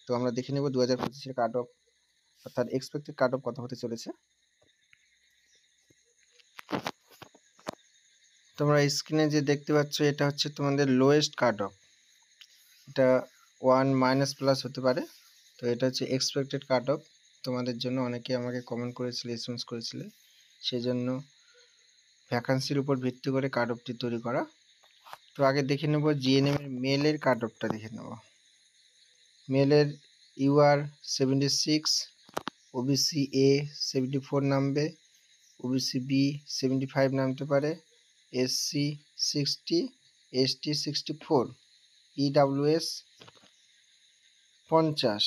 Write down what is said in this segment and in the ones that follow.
তো আমরা দেখে নেব 2025 কাট অফ অর্থাৎ এক্সপেক্টেড কাট অফ কত হতে চলেছে। তোমরা স্ক্রিনে যে দেখতে পাচ্ছ এটা হচ্ছে তোমাদের লোয়েস্ট কাট অফ, এটা 1 - হতে পারে। তো এটা হচ্ছে এক্সপেক্টেড কাট অফ তোমাদের জন্য। অনেকে আমাকে কমেন্ট করেছিলে, এসএমএস করেছিলে, সেই জন্য ভ্যাকান্সির উপর ভিত্তি করে কাট অফটি তৈরি করা। তো আগে দেখে নেব জিএনএম এর মেলের কাট অফটা দেখে নেব। মেলের ইউআর 76, ওবিসি এ 74 নামবে, ওবিসি বি 75 নামতে পারে, SC 60, ST 64, EWS 50,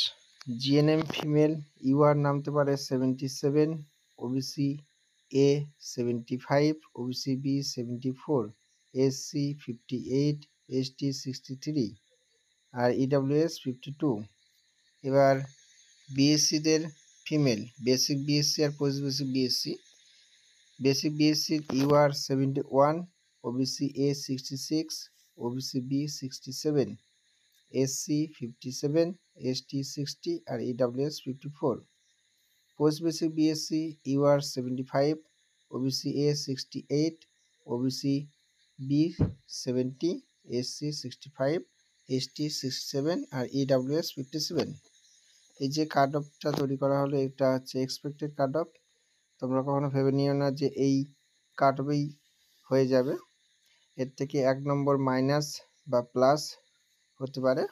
GNM female UR নামতে পারে 77, OBC A 75, OBC B 74, SC 58, ST 63 আর ইডাব্লিউএস 52। এবার বিএসসিদের ফিমেল বেসিক বিএসসি আর পোস্ট বেসিক বিএসসি। বেসিক বিএসসির UR 71, OBC A 66, OBC B 67, SC 57, ST 60 আর EWS 54। Post basic BSc UR 75, OBC A 68, OBC B 70, SC 65, ST 67 R EWS 57। এই যে কাট অফটা তৈরি করা হলো এটা হচ্ছে এক্সপেক্টেড কাট অফ। তোমরা কখনো ভেবে নিও না যে এই কাট অফেই হয়ে যাবে, এর থেকে 1 নম্বর মাইনাস বা প্লাস হতে পারে।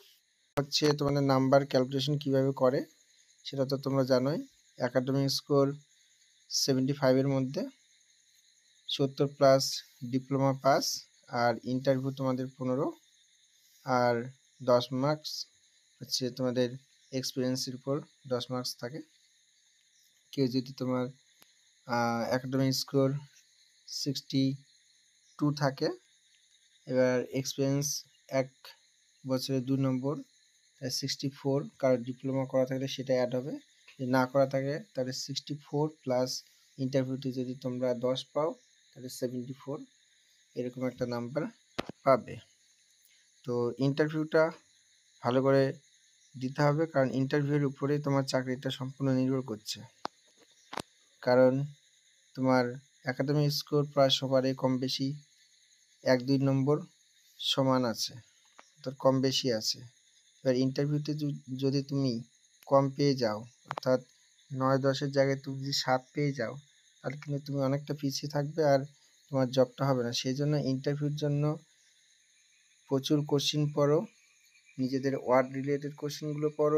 হচ্ছে তোমাদের নাম্বার ক্যালকুলেশন কিভাবে করে সেটা তো তোমরা জানোই। একাডেমিক স্কোর 75 এর মধ্যে 70 প্লাস ডিপ্লোমা পাস, আর ইন্টারভিউ তোমাদের 15 আর 10 মার্কস হচ্ছে তোমাদের এক্সপিরিয়েন্সের উপর 10 মার্কস থাকে। কেউ যদি তোমার একাডেমিক স্কোর 62 থাকে, এবার এক্সপিরিয়েন্স 1 বছরে 2 নম্বর, তাই 64, কারো ডিপ্লোমা করা থাকলে সেটা অ্যাড হবে, যদি না করা থাকে তাহলে 64 প্লাস ইন্টারভিউতে যদি তোমরা 10 পাও তাহলে 74, এরকম একটা নাম্বার পাবে। তো ইন্টারভিউটা ভালো করে দিতে হবে, কারণ ইন্টারভিউর উপরেই তোমার চাকরিটা সম্পূর্ণ নির্ভর করছে। কারণ তোমার একাডেমিক স্কোর প্রায় সবারই কম বেশি 1-2 নম্বর সমান আছে, তো কম বেশি আছে। এবার ইন্টারভিউতে যদি তুমি কম পেয়ে যাও, অর্থাৎ 9-10-এর জায়গায় তুমি যদি 7 পেয়ে যাও, তাহলে কিন্তু তুমি অনেকটা পিছিয়ে থাকবে আর তোমার জবটা হবে না। সেই জন্য ইন্টারভিউর জন্য প্রচুর কোশ্চিন পড়ো, নিজেদের ওয়ার্ড রিলেটেড কোশ্চিনগুলো পড়ো,